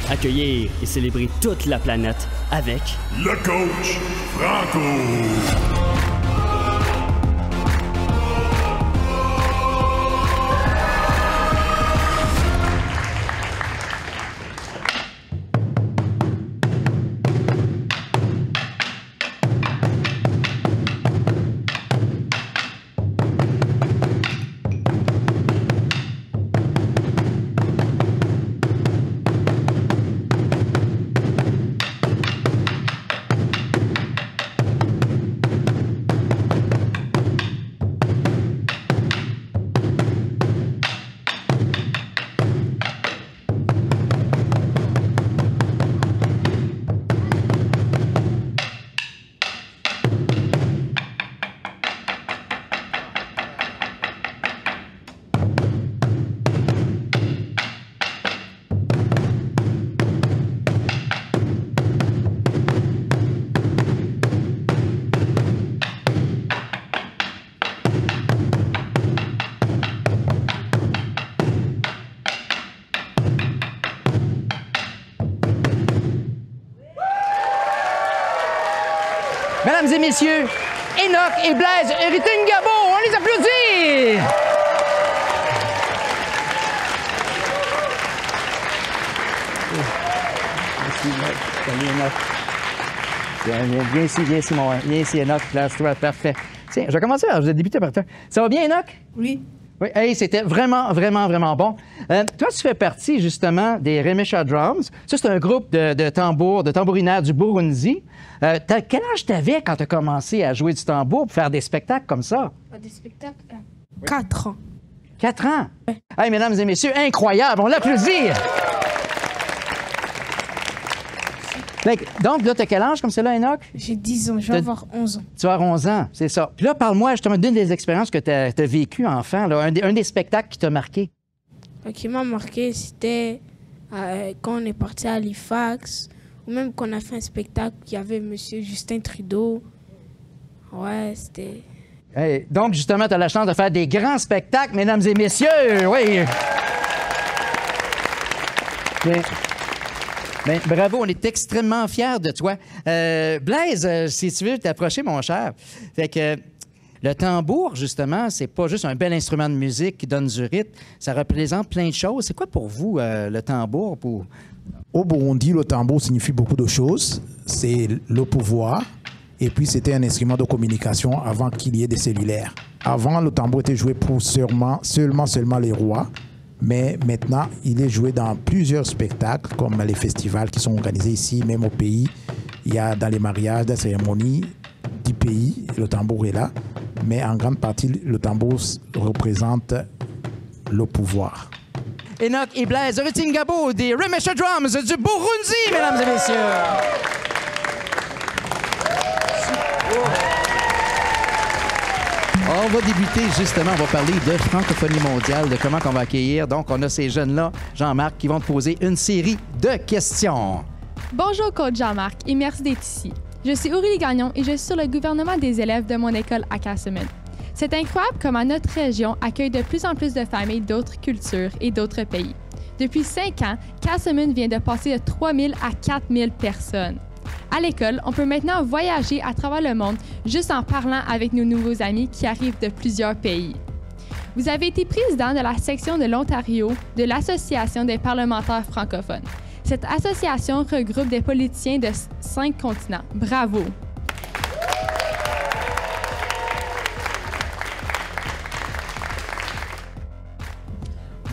accueillir et célébrer toute la planète avec le coach Franco. Mesdames et messieurs, Enoch et Blaise Rutingabo, on les applaudit! Merci, Enoch. Viens ici, Enoch. Là, c'est parfait. Tiens, je vais commencer. Alors, je vais débuter par toi. Ça va bien, Enoch? Oui. Oui, hey, c'était vraiment, vraiment, vraiment bon. Toi, tu fais partie, justement, des Remesha Drums. Ça, c'est un groupe de tambourinaires du Burundi. Quel âge t'avais quand tu as commencé à jouer du tambour pour faire des spectacles comme ça? Des spectacles? 4 ans. 4 ans? Oui. Hey, mesdames et messieurs, incroyable! On l'applaudit! Donc, là, tu as quel âge comme ça, là, Enoch? J'ai 10 ans, je vais avoir 11 ans. Tu vas avoir 11 ans, c'est ça. Puis là, parle-moi justement d'une des expériences que tu as vécues enfant, là, un des spectacles qui t'a marqué. Qui m'a marqué, c'était quand on est parti à Halifax, ou même qu'on a fait un spectacle, il y avait M. Justin Trudeau. Ouais, c'était... Hey, donc, justement, tu as la chance de faire des grands spectacles, mesdames et messieurs. Oui. Bien. Bien, bravo, on est extrêmement fiers de toi. Blaise, si tu veux t'approcher, mon cher. Fait que le tambour, justement, c'est pas juste un bel instrument de musique qui donne du rythme. Ça représente plein de choses. C'est quoi pour vous, le tambour? Au Burundi, le tambour signifie beaucoup de choses. C'est le pouvoir. Et puis, c'était un instrument de communication avant qu'il y ait des cellulaires. Avant, le tambour était joué pour seulement les rois. Mais maintenant, il est joué dans plusieurs spectacles, comme les festivals qui sont organisés ici, même au pays. Il y a dans les mariages, dans les cérémonies du pays, le tambour est là. Mais en grande partie, le tambour représente le pouvoir. Enoch et Blaise Rutingabo des Remesha Drums du Burundi, mesdames et messieurs. On va débuter justement, on va parler de francophonie mondiale, de comment on va accueillir. Donc, on a ces jeunes-là, Jean-Marc, qui vont te poser une série de questions. Bonjour, coach Jean-Marc, et merci d'être ici. Je suis Aurélie Gagnon et je suis sur le gouvernement des élèves de mon école à Casselman. C'est incroyable comment notre région accueille de plus en plus de familles d'autres cultures et d'autres pays. Depuis 5 ans, Casselman vient de passer de 3 000 à 4 000 personnes. À l'école, on peut maintenant voyager à travers le monde juste en parlant avec nos nouveaux amis qui arrivent de plusieurs pays. Vous avez été président de la section de l'Ontario de l'Association des parlementaires francophones. Cette association regroupe des politiciens de 5 continents. Bravo!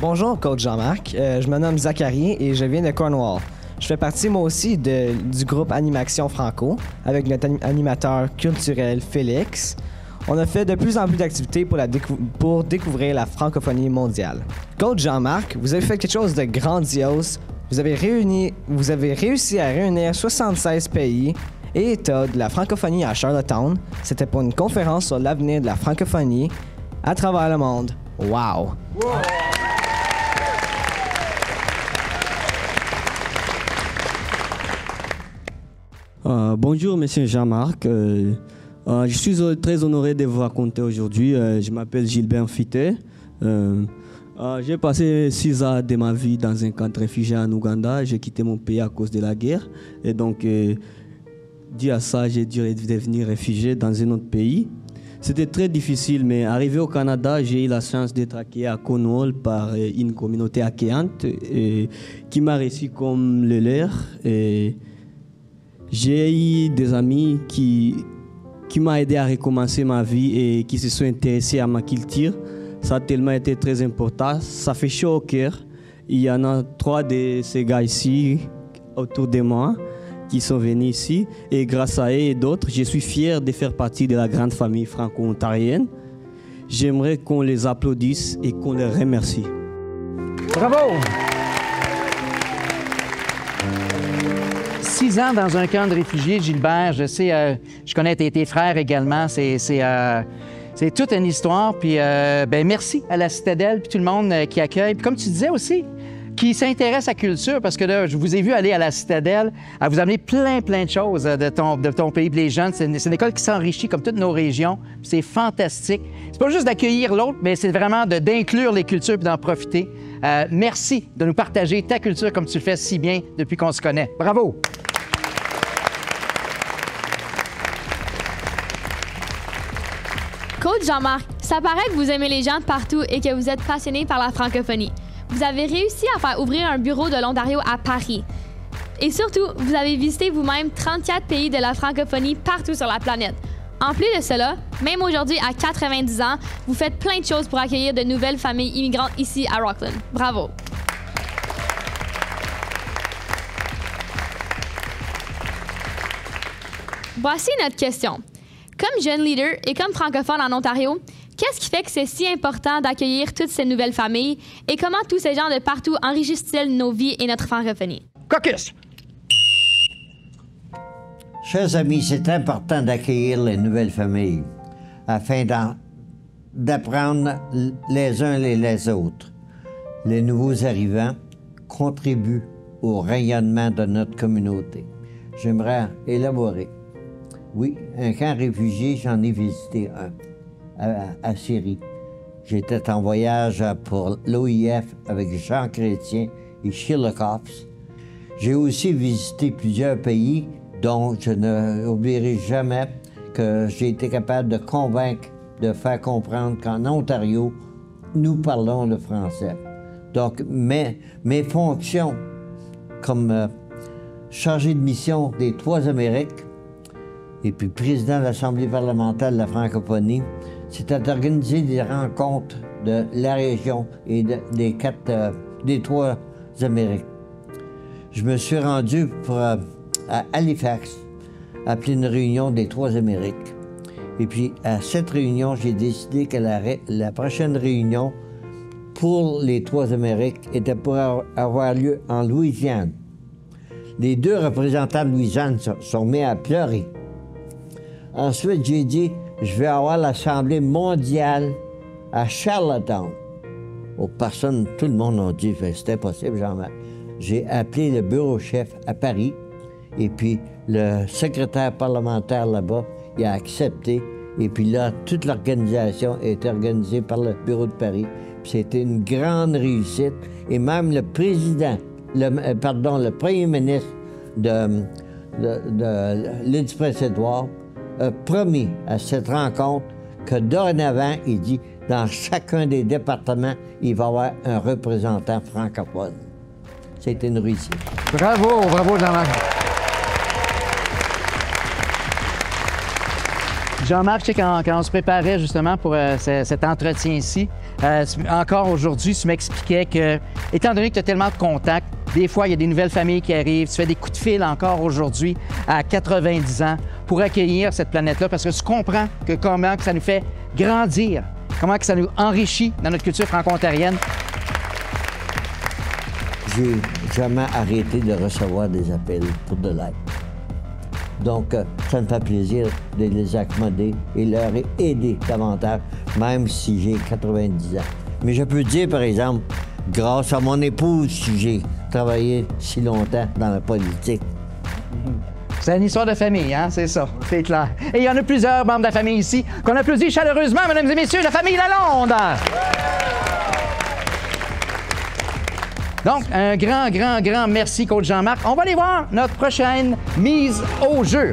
Bonjour, coach Jean-Marc. Je me nomme Zachary et je viens de Cornwall. Je fais partie, moi aussi, du groupe Animation Franco avec notre animateur culturel Félix. On a fait de plus en plus d'activités pour découvrir la francophonie mondiale. Coach Jean-Marc, vous avez fait quelque chose de grandiose. Vous avez réussi à réunir 76 pays et États de la francophonie à Charlottetown. C'était pour une conférence sur l'avenir de la francophonie à travers le monde. Wow! Bonjour, monsieur Jean-Marc. Je suis très honoré de vous raconter aujourd'hui. Je m'appelle Gilbert Fité. J'ai passé 6 ans de ma vie dans un camp de réfugiés en Ouganda. J'ai quitté mon pays à cause de la guerre. Et donc, dû à ça, j'ai dû devenir réfugié dans un autre pays. C'était très difficile, mais arrivé au Canada, j'ai eu la chance d'être accueilli à Cornwall par une communauté accueillante qui m'a reçu comme le leur. Et j'ai eu des amis qui m'ont aidé à recommencer ma vie et qui se sont intéressés à ma culture. Ça a tellement été très important. Ça fait chaud au cœur. Il y en a 3 de ces gars ici autour de moi qui sont venus ici. Et grâce à eux et d'autres, je suis fier de faire partie de la grande famille franco-ontarienne. J'aimerais qu'on les applaudisse et qu'on les remercie. Bravo! 6 ans dans un camp de réfugiés, Gilbert. Je sais, je connais tes frères également. C'est toute une histoire. Puis, merci à la Citadelle puis tout le monde qui accueille. Puis, comme tu disais aussi, qui s'intéresse à la culture, parce que là, je vous ai vu aller à la Citadelle, à vous amener plein de choses de ton pays. Puis les jeunes, c'est une école qui s'enrichit comme toutes nos régions. C'est fantastique. C'est pas juste d'accueillir l'autre, mais c'est vraiment d'inclure les cultures et d'en profiter. Merci de nous partager ta culture comme tu le fais si bien depuis qu'on se connaît. Bravo! Coach Jean-Marc, ça paraît que vous aimez les gens de partout et que vous êtes passionné par la francophonie. Vous avez réussi à faire ouvrir un bureau de l'Ontario à Paris. Et surtout, vous avez visité vous-même 34 pays de la francophonie partout sur la planète. En plus de cela, même aujourd'hui, à 90 ans, vous faites plein de choses pour accueillir de nouvelles familles immigrantes ici à Rockland. Bravo! Voici notre question. Comme jeune leader et comme francophone en Ontario, qu'est-ce qui fait que c'est si important d'accueillir toutes ces nouvelles familles et comment tous ces gens de partout enrichissent-ils nos vies et notre francophonie? Caucus! Chers amis, c'est important d'accueillir les nouvelles familles afin d'apprendre les uns les autres. Les nouveaux arrivants contribuent au rayonnement de notre communauté. J'aimerais élaborer. Oui, un camp réfugié, j'en ai visité un à Syrie. J'étais en voyage pour l'OIF avec Jean Chrétien et Sheila Cops. J'ai aussi visité plusieurs pays dont je n'oublierai jamais que j'ai été capable de convaincre, de faire comprendre qu'en Ontario, nous parlons le français. Donc, mes fonctions comme chargé de mission des 3 Amériques et puis président de l'Assemblée parlementaire de la francophonie, c'était d'organiser des rencontres de la région et des 3 Amériques. Je me suis rendu à Halifax, appeler une réunion des 3 Amériques. Et puis, à cette réunion, j'ai décidé que la prochaine réunion pour les 3 Amériques était pour avoir lieu en Louisiane. Les 2 représentants de Louisiane sont mis à pleurer. Ensuite, j'ai dit, je vais avoir l'Assemblée mondiale à Charlottetown. Aux personnes, tout le monde a dit, c'était possible, Jean-Marc. J'ai appelé le bureau-chef à Paris, et puis le secrétaire parlementaire là-bas, il a accepté. Et puis là, toute l'organisation est organisée par le bureau de Paris. C'était une grande réussite. Et même le président, le premier ministre de l'île du Prince-Édouard a promis à cette rencontre que dorénavant, il dit, dans chacun des départements, il va y avoir un représentant francophone. C'était une réussite. Bravo, bravo Jean-Marc. Jean-Marc, je sais quand on se préparait justement pour cet entretien-ci, encore aujourd'hui, tu m'expliquais que, étant donné que tu as tellement de contacts, des fois, il y a des nouvelles familles qui arrivent, tu fais des coups de fil encore aujourd'hui à 90 ans pour accueillir cette planète-là parce que tu comprends comment que ça nous fait grandir, comment que ça nous enrichit dans notre culture franco-ontarienne. J'ai jamais arrêté de recevoir des appels pour de l'aide. Donc, ça me fait plaisir de les accommoder et leur aider davantage, même si j'ai 90 ans. Mais je peux dire, par exemple, grâce à mon épouse, si j'ai travaillé si longtemps dans la politique. C'est une histoire de famille, hein? C'est ça, c'est clair. Et il y en a plusieurs membres de la famille ici qu'on applaudit chaleureusement, mesdames et messieurs, la famille Lalonde! Donc, un grand merci, coach Jean-Marc. On va aller voir notre prochaine mise au jeu.